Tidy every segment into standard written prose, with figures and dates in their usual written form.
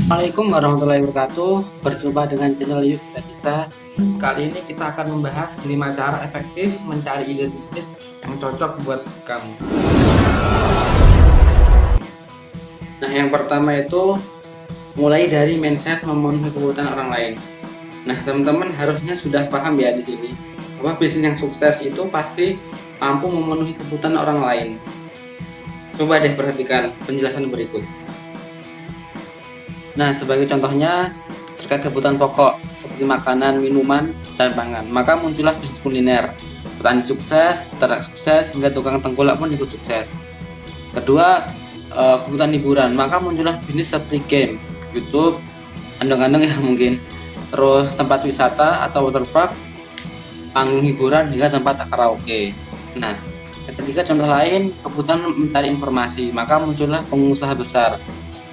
Assalamualaikum warahmatullahi wabarakatuh. Berjumpa dengan channel Yuk Kita Bisa. Kali ini kita akan membahas 5 cara efektif mencari ide bisnis yang cocok buat kamu. Nah, yang pertama itu mulai dari mindset memenuhi kebutuhan orang lain. Nah, teman-teman harusnya sudah paham ya di sini bahwa bisnis yang sukses itu pasti mampu memenuhi kebutuhan orang lain. Coba deh perhatikan penjelasan berikut. Nah, sebagai contohnya terkait kebutuhan pokok seperti makanan, minuman, dan pangan, maka muncullah bisnis kuliner. Petani sukses, peternak sukses, hingga tukang tengkulak pun ikut sukses. Kedua, kebutuhan hiburan, maka muncullah bisnis seperti game, YouTube, andong-andong ya mungkin. Terus tempat wisata atau waterpark, panggung hiburan, hingga tempat karaoke. Nah, ketiga contoh lain, kebutuhan mencari informasi, maka muncullah pengusaha besar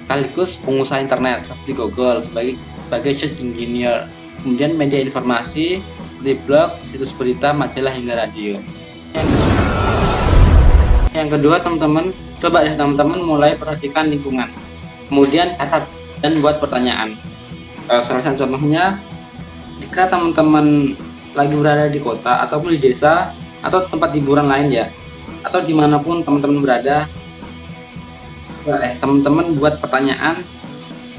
sekaligus pengusaha internet seperti Google sebagai search engineer, kemudian media informasi seperti blog, situs berita, majalah hingga radio. Yang kedua, teman-teman coba deh teman-teman mulai perhatikan lingkungan, kemudian catat dan buat pertanyaan. Salah satu contohnya, jika teman-teman lagi berada di kota ataupun di desa atau tempat hiburan lain ya, atau dimanapun teman-teman berada, teman-teman buat pertanyaan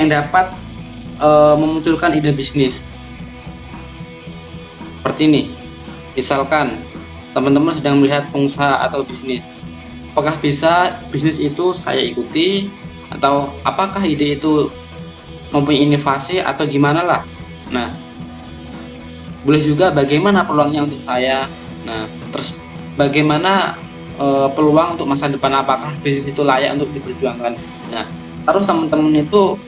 yang dapat memunculkan ide bisnis. Seperti ini, misalkan teman-teman sedang melihat pengusaha atau bisnis, apakah bisa bisnis itu saya ikuti, atau apakah ide itu mempunyai inovasi atau gimana lah. Nah, boleh juga bagaimana peluangnya untuk saya. Nah, terus bagaimana peluang untuk masa depan, apakah bisnis itu layak untuk diperjuangkan. Nah, terus teman-teman itu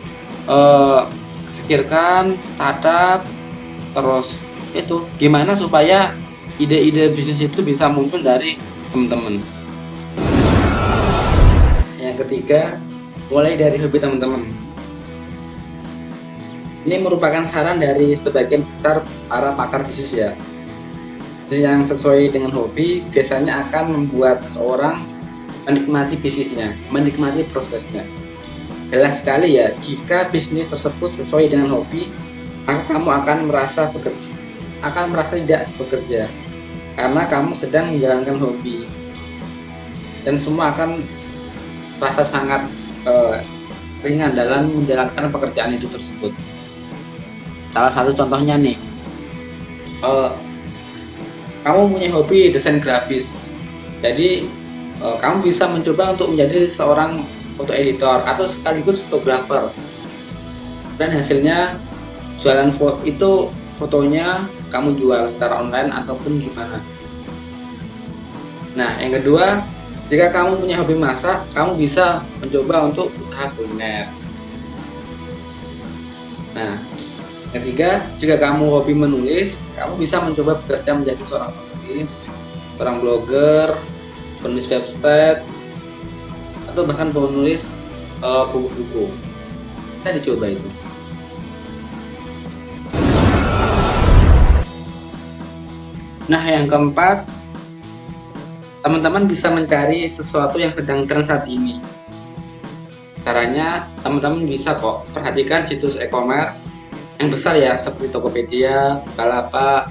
pikirkan, catat, terus itu gimana supaya ide-ide bisnis itu bisa muncul dari teman-teman. Yang ketiga, mulai dari hobi teman-teman. Ini merupakan saran dari sebagian besar para pakar bisnis ya. Yang sesuai dengan hobi biasanya akan membuat seseorang menikmati bisnisnya, menikmati prosesnya. Jelas sekali ya, jika bisnis tersebut sesuai dengan hobi, maka kamu akan merasa tidak bekerja, karena kamu sedang menjalankan hobi, dan semua akan merasa sangat ringan dalam menjalankan pekerjaan itu tersebut. Salah satu contohnya nih, kamu punya hobi desain grafis, jadi kamu bisa mencoba untuk menjadi seorang foto editor atau sekaligus fotografer, dan hasilnya jualan foto itu, fotonya kamu jual secara online ataupun gimana. Nah, yang kedua, jika kamu punya hobi masak, kamu bisa mencoba untuk usaha kuliner. Nah, ketiga, jika kamu hobi menulis, kamu bisa mencoba bekerja menjadi seorang penulis, seorang blogger, penulis website, atau bahkan penulis buku-buku. Bisa dicoba itu. Nah, yang keempat, teman-teman bisa mencari sesuatu yang sedang tren saat ini. Caranya, teman-teman bisa kok perhatikan situs e-commerce yang besar ya, seperti Tokopedia, Bukalapak,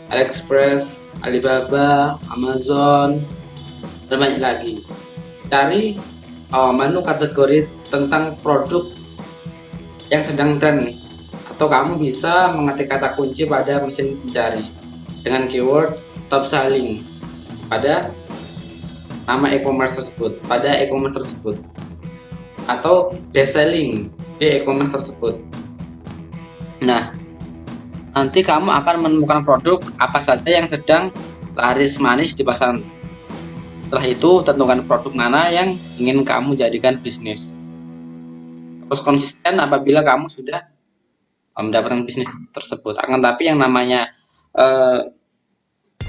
AliExpress, Alibaba, Amazon, dan banyak lagi. Cari menu kategori tentang produk yang sedang tren, atau kamu bisa mengetik kata kunci pada mesin pencari dengan keyword top selling pada nama e-commerce tersebut, atau best selling di e-commerce tersebut. Nah, nanti kamu akan menemukan produk apa saja yang sedang laris manis di pasaran. Setelah itu, tentukan produk mana yang ingin kamu jadikan bisnis. Terus konsisten apabila kamu sudah mendapatkan bisnis tersebut. Akan tapi yang namanya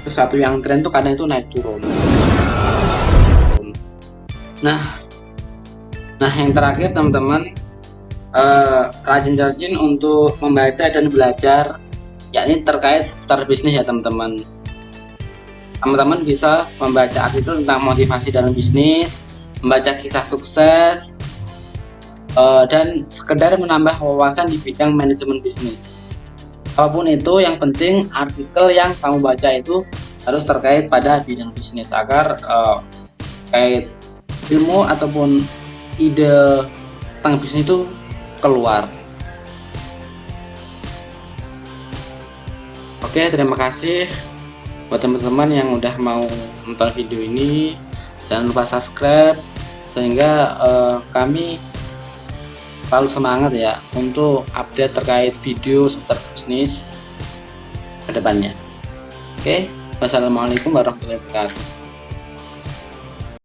sesuatu yang tren itu kadang itu naik turun. Nah, yang terakhir teman-teman, rajin-rajin untuk membaca dan belajar, yakni terkait seputar bisnis ya teman-teman. Teman-teman bisa membaca artikel tentang motivasi dalam bisnis, membaca kisah sukses, dan sekedar menambah wawasan di bidang manajemen bisnis. Apapun itu, yang penting artikel yang kamu baca itu harus terkait pada bidang bisnis agar terkait ilmu ataupun ide tentang bisnis itu keluar. Oke, terima kasih buat teman-teman yang udah mau nonton video ini. Jangan lupa subscribe sehingga kami selalu semangat ya untuk update terkait video seputar bisnis ke depannya. Oke, wassalamualaikum warahmatullahi wabarakatuh.